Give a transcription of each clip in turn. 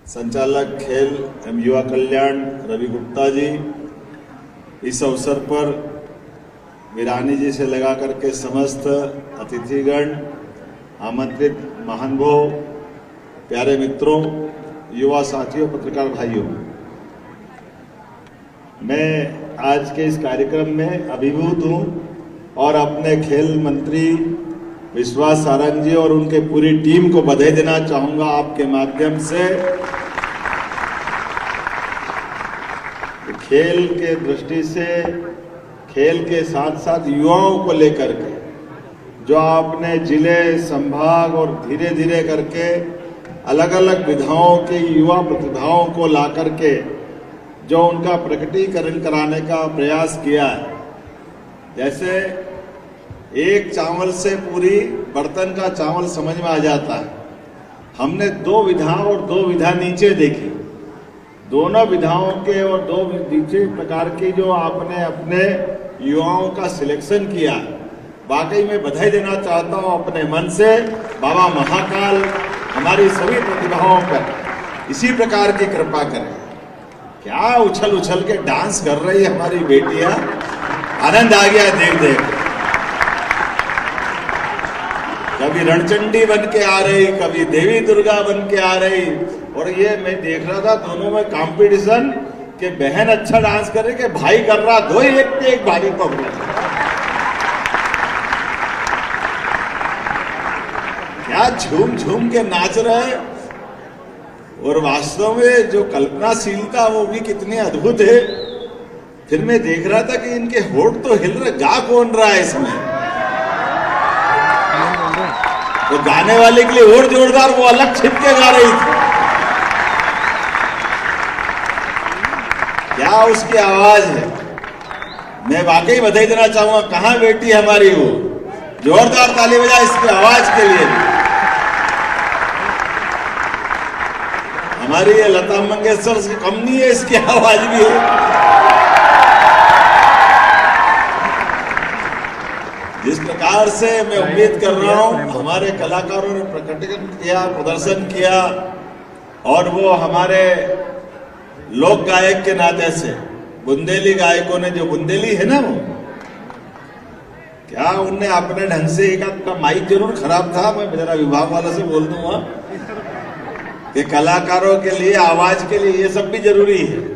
संचालक खेल एवं युवा कल्याण रवि गुप्ता जी, इस अवसर पर वीरानी जी से लगा करके समस्त अतिथिगण, आमंत्रित महानुभाव, प्यारे मित्रों, युवा साथियों, पत्रकार भाइयों, मैं आज के इस कार्यक्रम में अभिभूत हूं और अपने खेल मंत्री विश्वास सारंग जी और उनके पूरी टीम को बधाई देना चाहूंगा आपके माध्यम से। खेल के दृष्टि से, खेल के साथ साथ युवाओं को लेकर के जो आपने जिले, संभाग और धीरे धीरे करके अलग अलग विधाओं की युवा प्रतिभाओं को ला करके जो उनका प्रकटीकरण कराने का प्रयास किया है। जैसे एक चावल से पूरी बर्तन का चावल समझ में आ जाता है। हमने दो विधा और दो विधा नीचे देखी, दोनों विधाओं के और दो नीचे प्रकार की जो आपने अपने युवाओं का सिलेक्शन किया, वाकई में बधाई देना चाहता हूं अपने मन से। बाबा महाकाल हमारी सभी प्रतिभाओं पर इसी प्रकार की कृपा करें। क्या उछल उछल के डांस कर रही है हमारी बेटियां, आनंद आ गया देख देख। कभी रणचंडी बन के आ रही, कभी देवी दुर्गा बन के आ रही, और ये मैं देख रहा था दोनों में कंपटीशन कि बहन अच्छा डांस करे कि भाई कर रहा, दो ही एक पे एक भारी पकड़े। क्या झूम झूम के नाच रहे, और वास्तव में जो कल्पनाशीलता वो भी कितनी अद्भुत है। फिर मैं देख रहा था कि इनके होठ तो हिल रहे, गा कौन रहा है इसमें? तो गाने वाले के लिए और जोरदार, वो अलग छिप के गा रही थी। क्या उसकी आवाज है, मैं वाकई बधाई देना चाहूंगा। कहां बेटी हमारी वो, जोरदार ताली बजा इसकी आवाज के लिए। हमारी ये लता मंगेशकर से कम नहीं है, इसकी आवाज भी है। जिस प्रकार से मैं उम्मीद कर रहा हूं हमारे कलाकारों ने प्रकटीकरण किया, प्रदर्शन किया, और वो हमारे लोक गायक के नाते से बुंदेली गायकों ने, जो बुंदेली है ना, वो क्या उनने अपने ढंग से, एक आपका माइक जरूर खराब था, मैं जरा विभाग वालों से बोल दूंगा कि कलाकारों के लिए, आवाज के लिए ये सब भी जरूरी है।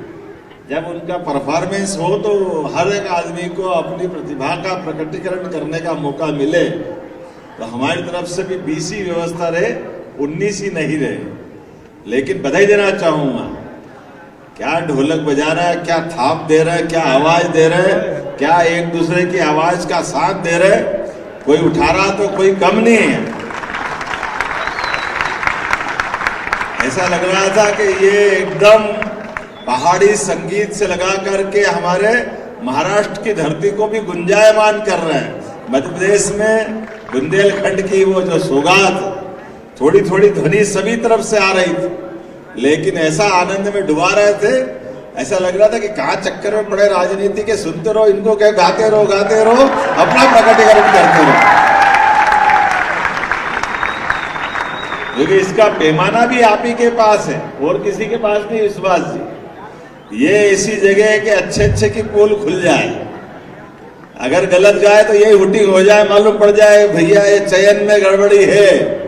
जब उनका परफॉर्मेंस हो तो हर एक आदमी को अपनी प्रतिभा का प्रकटीकरण करने का मौका मिले। तो हमारी तरफ से भी 20 ही व्यवस्था रहे, 19 ही नहीं रहे। लेकिन बधाई देना चाहूंगा, क्या ढोलक बजा रहा है, क्या थाप दे रहा है, क्या आवाज दे रहे हैं, क्या एक दूसरे की आवाज का साथ दे रहे। कोई उठा रहा तो कोई कम नहीं है। ऐसा लग रहा था कि ये एकदम पहाड़ी संगीत से लगा करके हमारे महाराष्ट्र की धरती को भी गुंजायमान कर रहे हैं। मध्य प्रदेश में बुंदेलखंड की वो जो सौगात, थोड़ी थोड़ी ध्वनि सभी तरफ से आ रही थी, लेकिन ऐसा आनंद में डुबा रहे थे, ऐसा लग रहा था कि कहां चक्कर में पड़े राजनीति के, सुनते रहो इनको, क्या गाते रहो अपना प्रकटीकरण करते रहो। क्योंकि इसका पैमाना भी आप ही के पास है और किसी के पास नहीं। विश्वास जी, ये इसी जगह है कि अच्छे अच्छे की पोल खुल जाए, अगर गलत गाए तो यही हुटिंग हो जाए, मालूम पड़ जाए भैया ये चयन में गड़बड़ी है।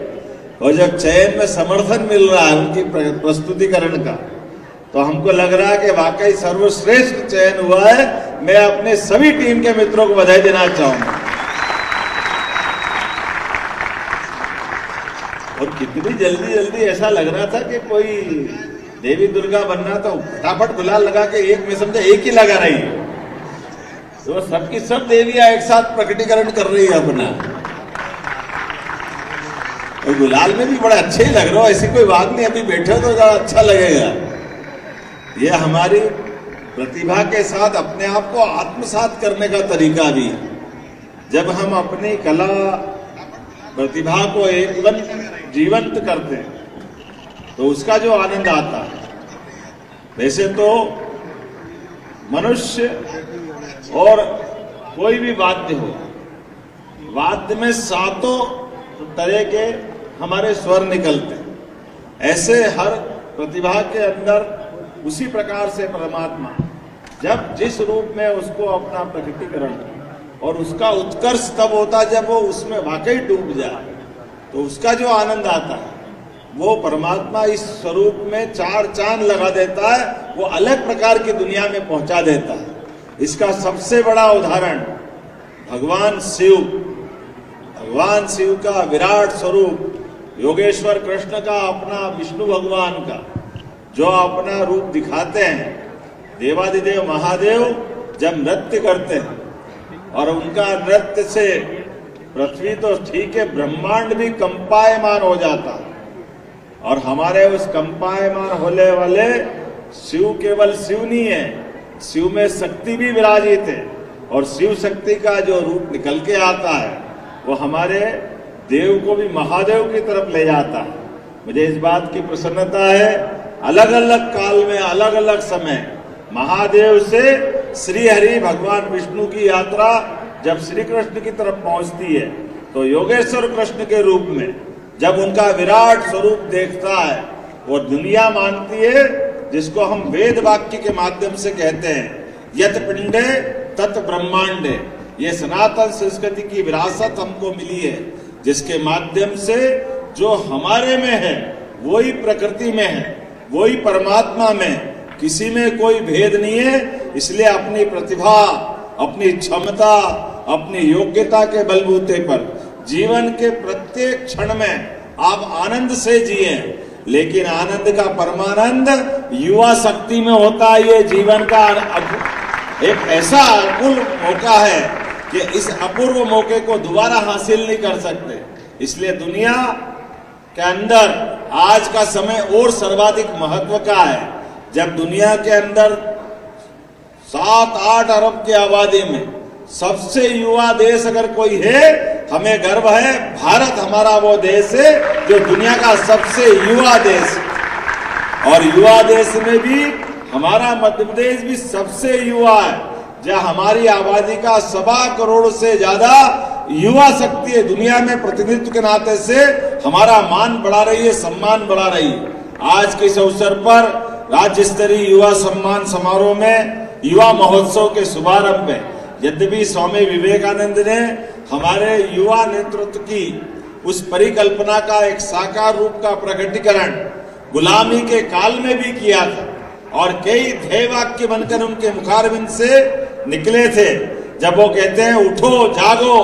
और जब चयन में समर्थन मिल रहा है उनकी प्रस्तुतिकरण का, तो हमको लग रहा है कि वाकई सर्वश्रेष्ठ चयन हुआ है। मैं अपने सभी टीम के मित्रों को बधाई देना चाहूंगा। और कितनी जल्दी जल्दी ऐसा लग रहा था कि कोई देवी दुर्गा बनना, तो फटाफट गुलाल लगा के, एक में समझा एक ही लगा रही है, तो सबकी सब देवियां एक साथ प्रकटीकरण कर रही है अपना। और गुलाल में भी बड़ा अच्छे ही लग रहा हो, ऐसी कोई बात नहीं, अभी बैठे तो ज्यादा अच्छा लगेगा। ये हमारी प्रतिभा के साथ अपने आप को आत्मसात करने का तरीका भी है। जब हम अपनी कला प्रतिभा को जीवंत करते हैं तो उसका जो आनंद आता है। वैसे तो मनुष्य और कोई भी वाद्य हो, वाद्य में 7 तरह के हमारे स्वर निकलते हैं। ऐसे हर प्रतिभा के अंदर उसी प्रकार से परमात्मा जब जिस रूप में उसको अपना प्रकटीकरण और उसका उत्कर्ष तब होता जब वो उसमें वाकई डूब जाए, तो उसका जो आनंद आता है वो परमात्मा इस स्वरूप में चार चांद लगा देता है, वो अलग प्रकार की दुनिया में पहुंचा देता है। इसका सबसे बड़ा उदाहरण भगवान शिव का विराट स्वरूप योगेश्वर कृष्ण का अपना विष्णु भगवान का जो अपना रूप दिखाते हैं। देवादिदेव महादेव जब नृत्य करते हैं और उनका नृत्य से पृथ्वी तो ठीक है, ब्रह्मांड भी कंपायमान हो जाता है। और हमारे उस कंपायमान होने वाले शिव केवल शिव नहीं है, शिव में शक्ति भी विराजित है। और शिव शक्ति का जो रूप निकल के आता है वो हमारे देव को भी महादेव की तरफ ले जाता है। मुझे इस बात की प्रसन्नता है, अलग अलग काल में अलग अलग समय महादेव से श्री हरि भगवान विष्णु की यात्रा जब श्री कृष्ण की तरफ पहुंचती है, तो योगेश्वर कृष्ण के रूप में जब उनका विराट स्वरूप देखता है, वो दुनिया मानती है, जिसको हम वेद वाक्य के माध्यम से कहते हैं यत पिंडे तत् ब्रह्मांडे। ये सनातन संस्कृति की विरासत हमको मिली है, जिसके माध्यम से जो हमारे में है वही प्रकृति में है, वही परमात्मा में, किसी में कोई भेद नहीं है। इसलिए अपनी प्रतिभा, अपनी क्षमता, अपनी योग्यता के बलबूते पर जीवन के प्रत्येक क्षण में आप आनंद से जिए, लेकिन आनंद का परमानंद युवा शक्ति में होता है। ये जीवन का एक ऐसा अपूर्व मौका है कि इस अपूर्व मौके को दोबारा हासिल नहीं कर सकते। इसलिए दुनिया के अंदर आज का समय और सर्वाधिक महत्व का है, जब दुनिया के अंदर 7-8 अरब की आबादी में सबसे युवा देश अगर कोई है, हमें गर्व है, भारत हमारा वो देश है जो दुनिया का सबसे युवा देश। और युवा देश में भी हमारा मध्य प्रदेश भी सबसे युवा है, जहां हमारी आबादी का 1.25 करोड़ से ज्यादा युवा शक्ति है। दुनिया में प्रतिनिधित्व के नाते से हमारा मान बढ़ा रही है, सम्मान बढ़ा रही है। आज के इस अवसर पर राज्य स्तरीय युवा सम्मान समारोह में युवा महोत्सव के शुभारंभ में यद्यपि स्वामी विवेकानंद ने हमारे युवा नेतृत्व की उस परिकल्पना का एक साकार रूप का प्रकटीकरण गुलामी के काल में भी किया था, और कई ध्येय वाक्य बनकर उनके मुखारविंद से निकले थे, जब वो कहते हैं उठो जागो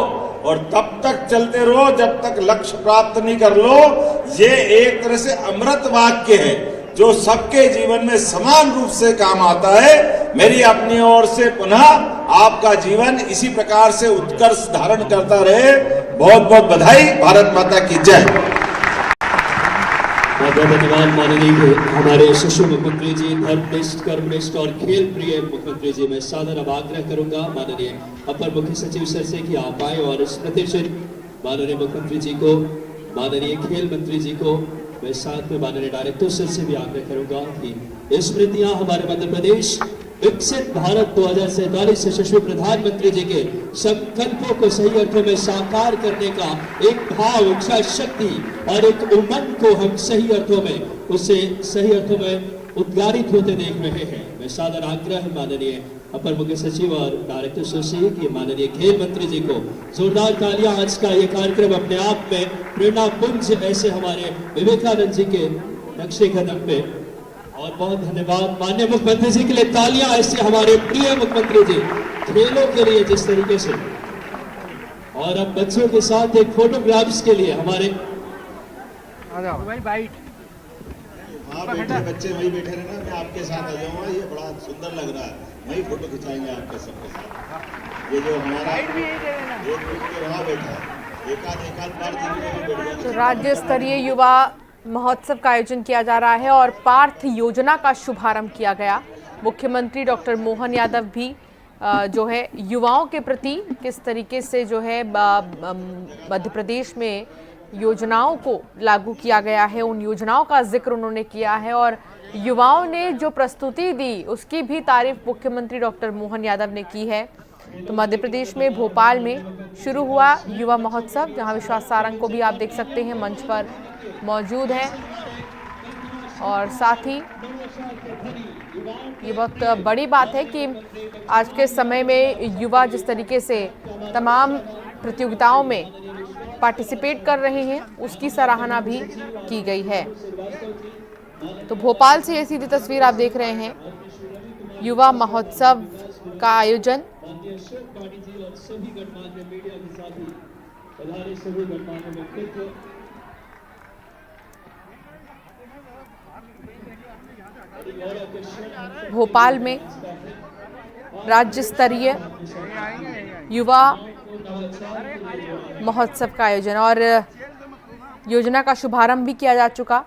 और तब तक चलते रहो जब तक लक्ष्य प्राप्त नहीं कर लो। ये एक तरह से अमृत वाक्य है जो सबके जीवन में समान रूप से काम आता है। मेरी अपनी ओर से पुनः आपका जीवन इसी प्रकार से उत्कर्ष धारण करता रहे। बहुत बहुत बधाई। भारत माता की जय। बहुत बहुत धन्यवाद माननीय हमारे शिशु मुख्यमंत्री जी, धर्मनिष्ठ, कर्मनिष्ठ और खेल प्रिय मुख्यमंत्री जी। मैं सादर अब आग्रह करूंगा माननीय अपर मुख्य सचिव सर से कि आप आए और इस प्रतिष्ठित माननीय मुख्यमंत्री जी को, माननीय खेल मंत्री जी को, मैं साथ में माननीय डायरेक्टर सर से भी आग्रह करूंगा कि स्मृतियां हमारे मध्य प्रदेश विकसित भारत 2047 यशस्वी प्रधानमंत्री जी के संकल्पों को सही अर्थों में साकार करने का एक भाव, इच्छा शक्ति और एक उमंग को हम सही अर्थों में, उससे सही अर्थों में उद्गारित होते देख रहे हैं। मैं सादर आग्रह माननीय अपर मुख्य सचिव और डायरेक्टर सर से कि माननीय खेल मंत्री जी को जोरदार तालियां। आज का ये कार्यक्रम अपने आप में प्रेरणा पुंज ऐसे हमारे विवेकानंद जी के नक्शे कदम पे, और बहुत धन्यवाद माननीय मुख्यमंत्री जी के लिए तालियां ऐसे हमारे प्रिय मुख्यमंत्री जी खेलों के लिए जिस तरीके से, और अब बच्चों के साथ एक फोटोग्राफ्स के लिए हमारे बच्चे वही बैठे रहना, मैं आपके साथ आ जाऊंगा। ये बड़ा सुंदर लग रहा है, वही फोटो खिंचाएंगे आपके सबके साथ। ये जो हमारा वहाँ बैठा है, एकाध बार तो राज्य स्तरीय युवा महोत्सव का आयोजन किया जा रहा है और पार्थ योजना का शुभारंभ किया गया। मुख्यमंत्री डॉक्टर मोहन यादव भी जो है युवाओं के प्रति किस तरीके से जो है मध्य प्रदेश में योजनाओं को लागू किया गया है, उन योजनाओं का जिक्र उन्होंने किया है, और युवाओं ने जो प्रस्तुति दी उसकी भी तारीफ मुख्यमंत्री डॉक्टर मोहन यादव ने की है। तो मध्य प्रदेश में भोपाल में शुरू हुआ युवा महोत्सव, जहां विश्वास सारंग को भी आप देख सकते हैं मंच पर मौजूद है। और साथ ही ये बहुत बड़ी बात है कि आज के समय में युवा जिस तरीके से तमाम प्रतियोगिताओं में पार्टिसिपेट कर रहे हैं उसकी सराहना भी की गई है। तो भोपाल से ये सीधी तस्वीर आप देख रहे हैं युवा महोत्सव का आयोजन। भोपाल में राज्य स्तरीय युवा महोत्सव का आयोजन और योजना का शुभारंभ भी किया जा चुका।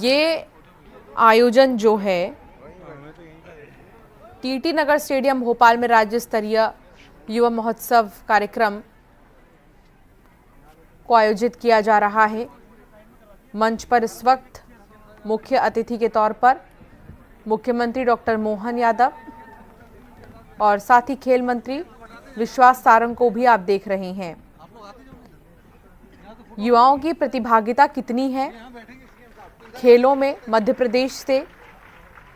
ये आयोजन जो है टीटी नगर स्टेडियम भोपाल में राज्य स्तरीय युवा महोत्सव कार्यक्रम को आयोजित किया जा रहा है। मंच पर इस वक्त मुख्य अतिथि के तौर पर मुख्यमंत्री डॉक्टर मोहन यादव और साथ ही खेल मंत्री विश्वास सारंग को भी आप देख रहे हैं। युवाओं की प्रतिभागिता कितनी है खेलों में मध्य प्रदेश से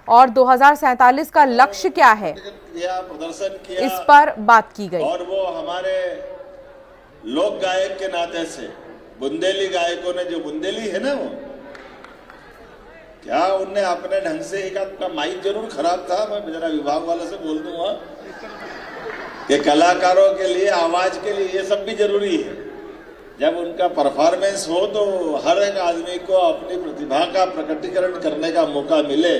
और 2047 का लक्ष्य क्या है, प्रदर्शन किया, इस पर बात की गई। और वो हमारे लोक गायक के नाते से बुंदेली गायकों ने, जो बुंदेली है ना, वो क्या उनने अपने ढंग से एक आपका माइक जरूर खराब था, मैं जरा विभाग वाले से बोल दूंगा कि कलाकारों के लिए, आवाज के लिए ये सब भी जरूरी है। जब उनका परफॉर्मेंस हो तो हर एक आदमी को अपनी प्रतिभा का प्रकटीकरण करने का मौका मिले।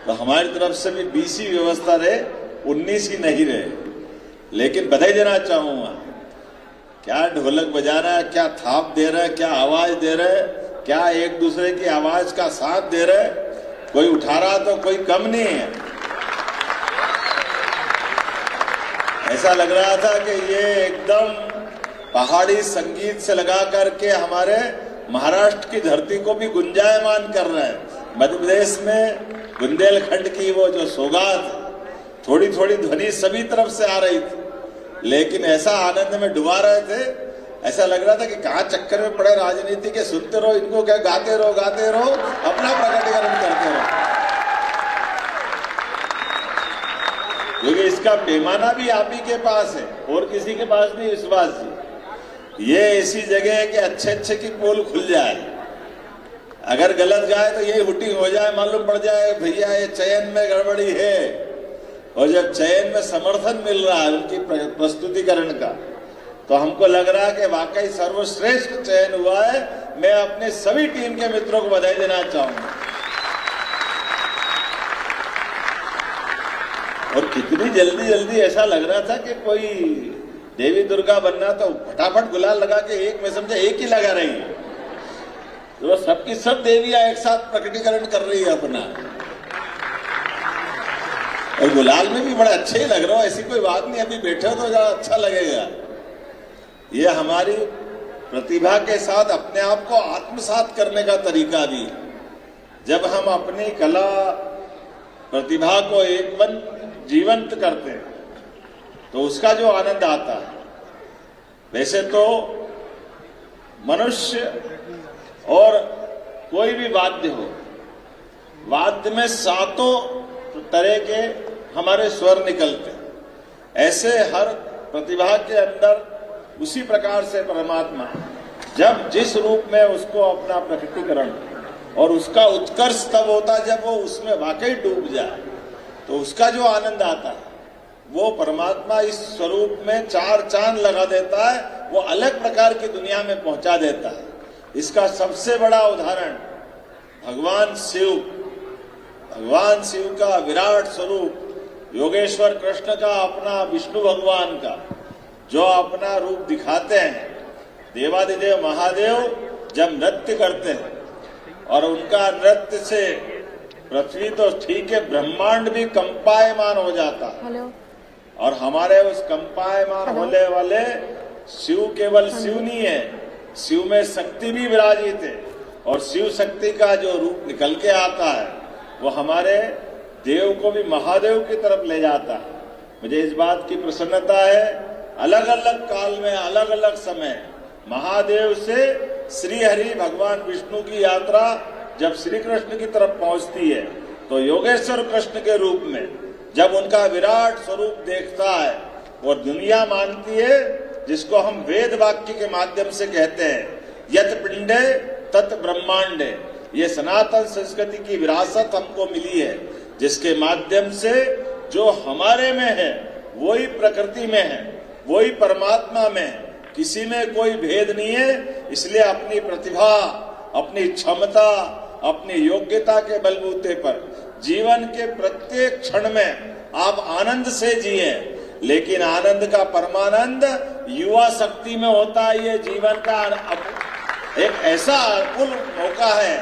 तो हमारी तरफ से भी 20 ही व्यवस्था रहे, 19 ही नहीं रहे। लेकिन बधाई देना चाहूंगा, क्या ढोलक बजा रहा है, क्या थाप दे रहा है, क्या आवाज दे रहा है, क्या एक दूसरे की आवाज का साथ दे रहे, कोई उठा रहा तो कोई कम नहीं है। ऐसा लग रहा था कि ये एकदम पहाड़ी संगीत से लगा करके हमारे महाराष्ट्र की धरती को भी गुंजायमान कर रहा है। मध्य प्रदेश में बुंदेलखंड की वो जो सौगात, थोड़ी थोड़ी ध्वनि सभी तरफ से आ रही थी, लेकिन ऐसा आनंद में डुबा रहे थे, ऐसा लग रहा था कि कहाँ चक्कर में पड़े राजनीति के, सुनते रहो इनको, क्या गाते रहो अपना प्रकटीकरण करते रहो। क्योंकि इसका पैमाना भी आप ही के पास है और किसी के पास नहीं। विश्वास जी, ये ऐसी जगह है कि अच्छे अच्छे की पोल खुल जाए, अगर गलत गाए तो ये हुटिंग हो जाए, मालूम पड़ जाए भैया ये चयन में गड़बड़ी है। और जब चयन में समर्थन मिल रहा है उनकी प्रस्तुतिकरण का, तो हमको लग रहा है कि वाकई सर्वश्रेष्ठ चयन हुआ है। मैं अपने सभी टीम के मित्रों को बधाई देना चाहूंगा। और कितनी जल्दी जल्दी ऐसा लग रहा था कि कोई देवी दुर्गा बनना तो फटाफट गुलाल लगा के एक, मैं समझा एक ही लगा रही है, तो सबकी सब देवियां एक साथ प्रकटीकरण कर रही है अपना। और गुलाल में भी बड़ा अच्छे ही लग रहा हो, ऐसी कोई बात नहीं, अभी बैठे हो तो ज्यादा अच्छा लगेगा। ये हमारी प्रतिभा के साथ अपने आप को आत्मसात करने का तरीका भी। जब हम अपनी कला प्रतिभा को एकदम जीवंत करते हैं तो उसका जो आनंद आता है, वैसे तो मनुष्य और कोई भी वाद्य हो, वाद्य में 7 तरह के हमारे स्वर निकलते हैं, ऐसे हर प्रतिभा के अंदर उसी प्रकार से परमात्मा जब जिस रूप में उसको अपना प्रकटीकरण, और उसका उत्कर्ष तब होता है जब वो उसमें वाकई डूब जाए, तो उसका जो आनंद आता है वो परमात्मा इस स्वरूप में 4 चांद लगा देता है, वो अलग प्रकार की दुनिया में पहुंचा देता है। इसका सबसे बड़ा उदाहरण भगवान शिव का विराट स्वरूप, योगेश्वर कृष्ण का, अपना विष्णु भगवान का जो अपना रूप दिखाते हैं। देवादिदेव महादेव जब नृत्य करते हैं और उनका नृत्य से पृथ्वी तो ठीक है, ब्रह्मांड भी कंपायमान हो जाता है। और हमारे उस कंपायमान होने वाले शिव केवल शिव नहीं है, शिव में शक्ति भी विराजित है, और शिव शक्ति का जो रूप निकल के आता है वो हमारे देव को भी महादेव की तरफ ले जाता है। मुझे इस बात की प्रसन्नता है, अलग अलग काल में अलग अलग समय महादेव से श्री हरि भगवान विष्णु की यात्रा जब श्री कृष्ण की तरफ पहुंचती है तो योगेश्वर कृष्ण के रूप में जब उनका विराट स्वरूप देखता है और दुनिया मानती है, जिसको हम वेद वाक्य के माध्यम से कहते हैं, यत पिंडे तत् ब्रह्मांडे, ये सनातन संस्कृति की विरासत हमको मिली है, जिसके माध्यम से जो हमारे में है वही प्रकृति में है, वही परमात्मा में है, किसी में कोई भेद नहीं है। इसलिए अपनी प्रतिभा, अपनी क्षमता, अपनी योग्यता के बलबूते पर जीवन के प्रत्येक क्षण में आप आनंद से जिए, लेकिन आनंद का परमानंद युवा शक्ति में होता है। ये जीवन का एक ऐसा अपूर्व मौका है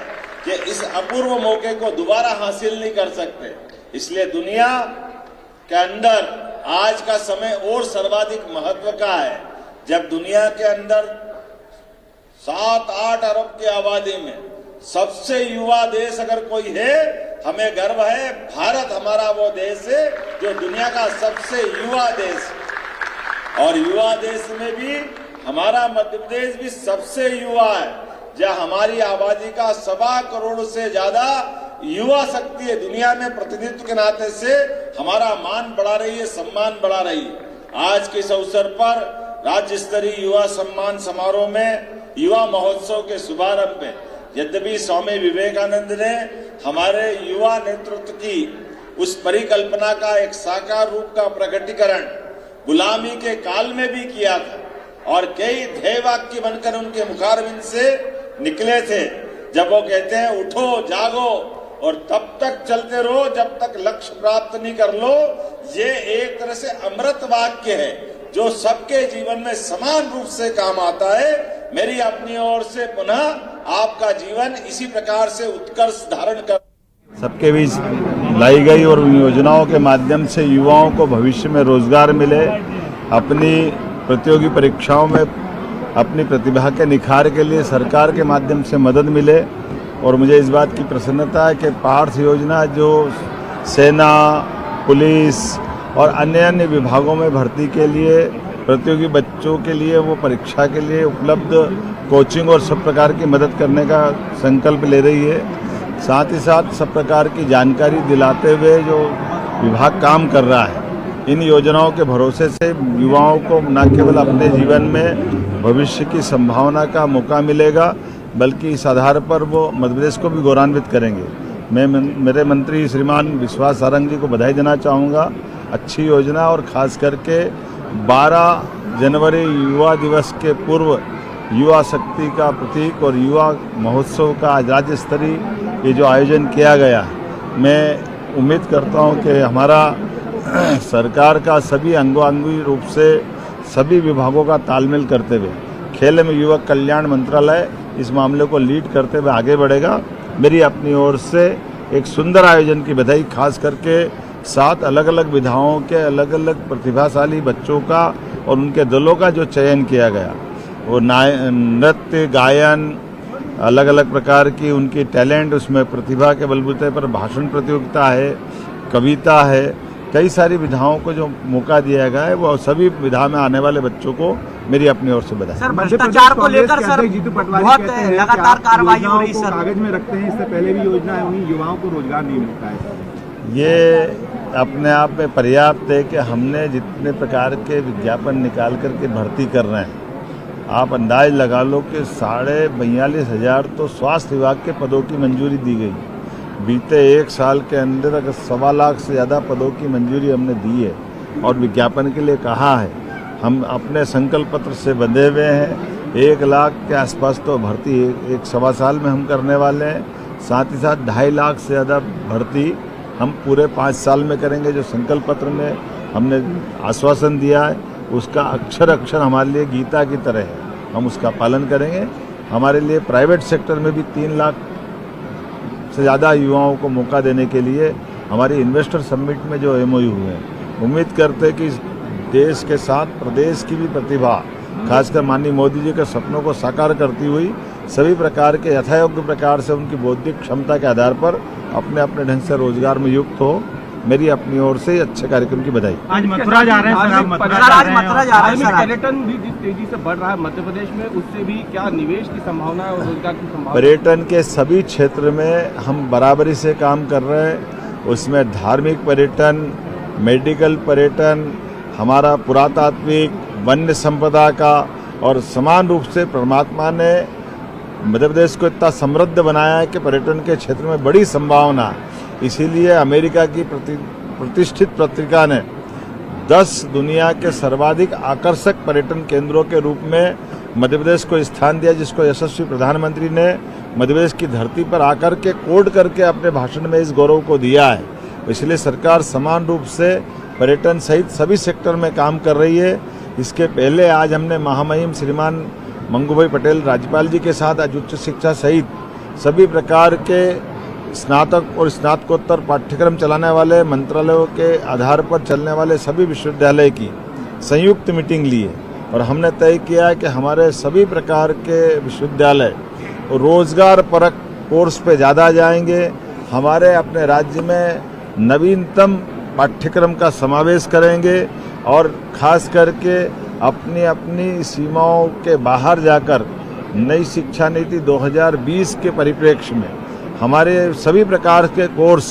कि इस अपूर्व मौके को दोबारा हासिल नहीं कर सकते। इसलिए दुनिया के अंदर आज का समय और सर्वाधिक महत्व का है, जब दुनिया के अंदर 7-8 अरब की आबादी में सबसे युवा देश अगर कोई है, हमें गर्व है, भारत हमारा वो देश है जो दुनिया का सबसे युवा देश, और युवा देश में भी हमारा मध्य प्रदेश भी सबसे युवा है, जहाँ हमारी आबादी का 1.25 करोड़ से ज्यादा युवा शक्ति है। दुनिया में प्रतिनिधित्व के नाते से हमारा मान बढ़ा रही है, सम्मान बढ़ा रही है। आज के इस अवसर पर राज्य स्तरीय युवा सम्मान समारोह में युवा महोत्सव के शुभारंभ में, यद्यपि स्वामी विवेकानंद ने हमारे युवा नेतृत्व की उस परिकल्पना का एक साकार रूप का प्रकटीकरण गुलामी के काल में भी किया था, और कई ध्येय वाक्य बनकर उनके मुखारविंद से निकले थे, जब वो कहते हैं उठो जागो और तब तक चलते रहो जब तक लक्ष्य प्राप्त नहीं कर लो। ये एक तरह से अमृत वाक्य है जो सबके जीवन में समान रूप से काम आता है। मेरी अपनी ओर से पुनः आपका जीवन इसी प्रकार से उत्कर्ष धारण कर सबके बीच लाई गई और उन योजनाओं के माध्यम से युवाओं को भविष्य में रोजगार मिले, अपनी प्रतियोगी परीक्षाओं में अपनी प्रतिभा के निखार के लिए सरकार के माध्यम से मदद मिले। और मुझे इस बात की प्रसन्नता है कि पार्थ योजना जो सेना, पुलिस और अन्य विभागों में भर्ती के लिए प्रतियोगी बच्चों के लिए वो परीक्षा के लिए उपलब्ध कोचिंग और सब प्रकार की मदद करने का संकल्प ले रही है। साथ ही साथ सब प्रकार की जानकारी दिलाते हुए जो विभाग काम कर रहा है, इन योजनाओं के भरोसे से युवाओं को न केवल अपने जीवन में भविष्य की संभावना का मौका मिलेगा, बल्कि इस आधार पर वो मध्य प्रदेश को भी गौरवान्वित करेंगे। मैं मेरे मंत्री श्रीमान विश्वास सारंग जी को बधाई देना चाहूँगा। अच्छी योजना, और ख़ास करके 12 जनवरी युवा दिवस के पूर्व युवा शक्ति का प्रतीक और युवा महोत्सव का आज राज्य स्तरीय ये जो आयोजन किया गया, मैं उम्मीद करता हूँ कि हमारा सरकार का सभी अंगों रूप से सभी विभागों का तालमेल करते हुए खेल एवं युवक कल्याण मंत्रालय इस मामले को लीड करते हुए आगे बढ़ेगा। मेरी अपनी ओर से एक सुंदर आयोजन की बधाई, खास करके 7 अलग अलग विधाओं के अलग अलग प्रतिभाशाली बच्चों का और उनके दलों का जो चयन किया गया, वो नृत्य, गायन, अलग अलग प्रकार की उनकी टैलेंट, उसमें प्रतिभा के बलबूते पर भाषण प्रतियोगिता है, कविता है, कई सारी विधाओं को जो मौका दिया गया है, वो सभी विधा में आने वाले बच्चों को मेरी अपनी ओर से बधाई। सर, भ्रष्टाचार को लेकर सर बहुत लगातार कार्रवाई हो रही सर, कागज में रखते हैं, इससे पहले भी योजना है, उन्हीं युवाओं को रोजगार नहीं मिलता है। ये अपने आप में पर्याप्त है कि हमने जितने प्रकार के विज्ञापन निकाल करके भर्ती कर रहे हैं, आप अंदाज लगा लो कि 42,500 तो स्वास्थ्य विभाग के पदों की मंजूरी दी गई। बीते 1 साल के अंदर अगर 1.25 लाख से ज़्यादा पदों की मंजूरी हमने दी है, और विज्ञापन के लिए कहा है। हम अपने संकल्प पत्र से बंधे हुए हैं। 1 लाख के आसपास तो भर्ती एक 1.25 साल में हम करने वाले हैं। साथ ही साथ 2.5 लाख से ज़्यादा भर्ती हम पूरे 5 साल में करेंगे। जो संकल्प पत्र में हमने आश्वासन दिया है, उसका अक्षर अक्षर हमारे लिए गीता की तरह है, हम उसका पालन करेंगे। हमारे लिए प्राइवेट सेक्टर में भी 3 लाख से ज़्यादा युवाओं को मौका देने के लिए हमारी इन्वेस्टर समिट में जो MOU हुए हैं, उम्मीद करते हैं कि इस देश के साथ प्रदेश की भी प्रतिभा, खासकर माननीय मोदी जी के सपनों को साकार करती हुई सभी प्रकार के यथायोग्य प्रकार से उनकी बौद्धिक क्षमता के आधार पर अपने अपने ढंग से रोजगार में युक्त हो मेरी अपनी ओर से अच्छे कार्यक्रम की बधाई। आज मथुरा जा रहे हैं सर, आप मथुरा सर, आज मथुरा जा रहे हैं सर। पर्यटन भी जिस तेजी से बढ़ रहा है मध्य प्रदेश में, उससे भी क्या निवेश की संभावना है और रोजगार की संभावना? पर्यटन के सभी क्षेत्र में हम बराबरी से काम कर रहे हैं। उसमें धार्मिक पर्यटन, मेडिकल पर्यटन, हमारा पुरातात्विक, वन्य संपदा का, और समान रूप से परमात्मा ने मध्य प्रदेश को इतना समृद्ध बनाया है कि पर्यटन के क्षेत्र में बड़ी संभावना है। इसीलिए अमेरिका की प्रतिष्ठित पत्रिका ने 10 दुनिया के सर्वाधिक आकर्षक पर्यटन केंद्रों के रूप में मध्य प्रदेश को स्थान दिया, जिसको यशस्वी प्रधानमंत्री ने मध्य प्रदेश की धरती पर आकर के कोड करके अपने भाषण में इस गौरव को दिया है। इसलिए सरकार समान रूप से पर्यटन सहित सभी सेक्टर में काम कर रही है। इसके पहले आज हमने महामहिम श्रीमान मंगूभाई पटेल राज्यपाल जी के साथ आज उच्च शिक्षा सहित सभी प्रकार के स्नातक और स्नातकोत्तर पाठ्यक्रम चलाने वाले मंत्रालयों के आधार पर चलने वाले सभी विश्वविद्यालय की संयुक्त मीटिंग ली है और हमने तय किया है कि हमारे सभी प्रकार के विश्वविद्यालय रोजगार परक कोर्स पे ज़्यादा जाएंगे। हमारे अपने राज्य में नवीनतम पाठ्यक्रम का समावेश करेंगे और खास करके अपनी अपनी सीमाओं के बाहर जाकर नई शिक्षा नीति 2020 के परिप्रेक्ष्य में हमारे सभी प्रकार के कोर्स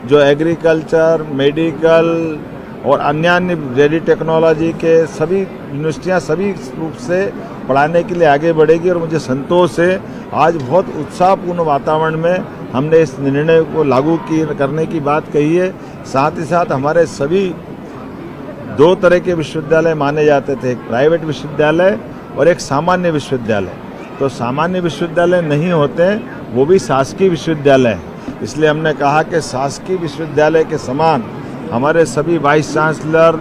जो एग्रीकल्चर, मेडिकल और अन्य रेडी टेक्नोलॉजी के सभी यूनिवर्सिटियां सभी रूप से पढ़ाने के लिए आगे बढ़ेगी। और मुझे संतोष है आज बहुत उत्साहपूर्ण वातावरण में हमने इस निर्णय को लागू करने की बात कही है। साथ ही साथ हमारे सभी 2 तरह के विश्वविद्यालय माने जाते थे, एक प्राइवेट विश्वविद्यालय और एक सामान्य विश्वविद्यालय। तो सामान्य विश्वविद्यालय नहीं होते, वो भी शासकीय विश्वविद्यालय है। इसलिए हमने कहा कि शासकीय विश्वविद्यालय के समान हमारे सभी vice chancellor,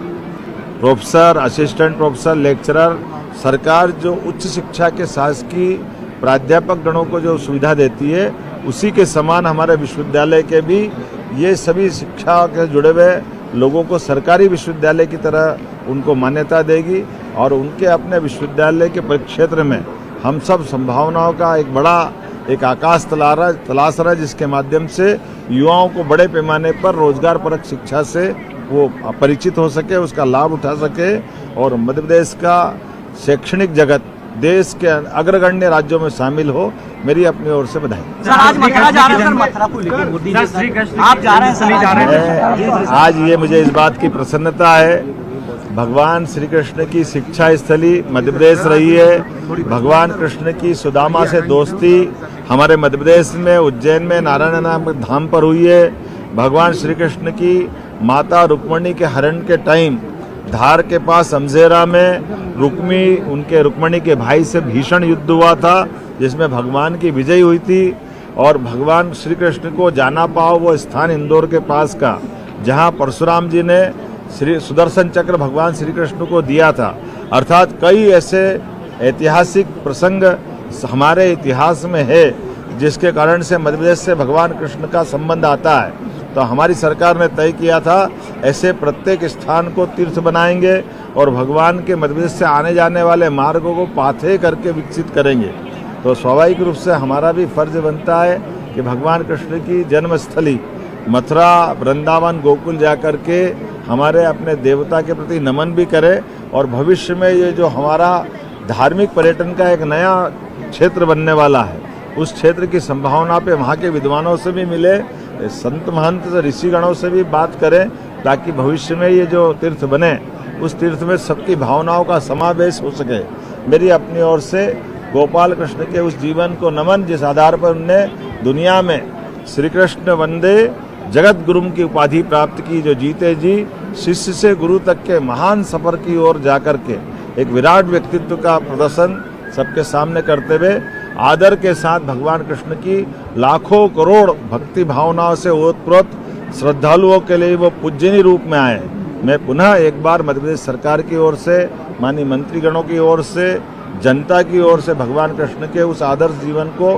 professor, assistant professor, lecturer, सरकार जो उच्च शिक्षा के शासकीय प्राध्यापक गणों को जो सुविधा देती है उसी के समान हमारे विश्वविद्यालय के भी ये सभी शिक्षा के जुड़े हुए लोगों को सरकारी विश्वविद्यालय की तरह उनको मान्यता देगी और उनके अपने विश्वविद्यालय के परिक्षेत्र में हम सब संभावनाओं का एक बड़ा एक आकाश तलाश रहा है, जिसके माध्यम से युवाओं को बड़े पैमाने पर रोजगार परक शिक्षा से वो परिचित हो सके, उसका लाभ उठा सके और मध्य प्रदेश का शैक्षणिक जगत देश के अग्रगण्य राज्यों में शामिल हो। मेरी अपनी ओर से बधाई। सर आज मथुरा जा रहे हैं सर, मथुरा को लेकर मोदी जी सर आप जा रहे हैं सर? आज ये मुझे इस बात की प्रसन्नता है, भगवान श्री कृष्ण की शिक्षा स्थली मध्य प्रदेश रही है। भगवान कृष्ण की सुदामा से दोस्ती हमारे मध्य प्रदेश में उज्जैन में नारायण नाम धाम पर हुई है। भगवान श्री कृष्ण की माता रुक्मणी के हरण के टाइम धार के पास अमजेरा में रुक्मणी के भाई से भीषण युद्ध हुआ था, जिसमें भगवान की विजय हुई थी। और भगवान श्री कृष्ण को जाना पाओ वो स्थान इंदौर के पास का, जहां परशुराम जी ने श्री सुदर्शन चक्र भगवान श्री कृष्ण को दिया था। अर्थात कई ऐसे ऐतिहासिक प्रसंग हमारे इतिहास में है जिसके कारण से मध्य प्रदेश से भगवान कृष्ण का संबंध आता है। तो हमारी सरकार ने तय किया था ऐसे प्रत्येक स्थान को तीर्थ बनाएंगे और भगवान के मध्य प्रदेश से आने जाने वाले मार्गों को पाथे करके विकसित करेंगे। तो स्वाभाविक रूप से हमारा भी फर्ज बनता है कि भगवान कृष्ण की जन्मस्थली मथुरा, वृंदावन, गोकुल जाकर के हमारे अपने देवता के प्रति नमन भी करें और भविष्य में ये जो हमारा धार्मिक पर्यटन का एक नया क्षेत्र बनने वाला है उस क्षेत्र की संभावना पे वहाँ के विद्वानों से भी मिले, संत महंत ऋषिगणों से भी बात करें, ताकि भविष्य में ये जो तीर्थ बने उस तीर्थ में सबकी भावनाओं का समावेश हो सके। मेरी अपनी ओर से गोपाल कृष्ण के उस जीवन को नमन जिस आधार पर उनने दुनिया में श्री कृष्ण वंदे जगत गुरुम की उपाधि प्राप्त की, जो जीते जी शिष्य से गुरु तक के महान सफर की ओर जाकर के एक विराट व्यक्तित्व का प्रदर्शन सबके सामने करते हुए आदर के साथ भगवान कृष्ण की लाखों करोड़ भक्ति भावनाओं से ओतप्रोत श्रद्धालुओं के लिए वो पूजनीय रूप में आए। मैं पुनः एक बार मध्य प्रदेश सरकार की ओर से, माननीय मंत्रीगणों की ओर से, जनता की ओर से भगवान कृष्ण के उस आदर्श जीवन को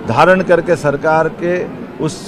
धारण करके सरकार के उस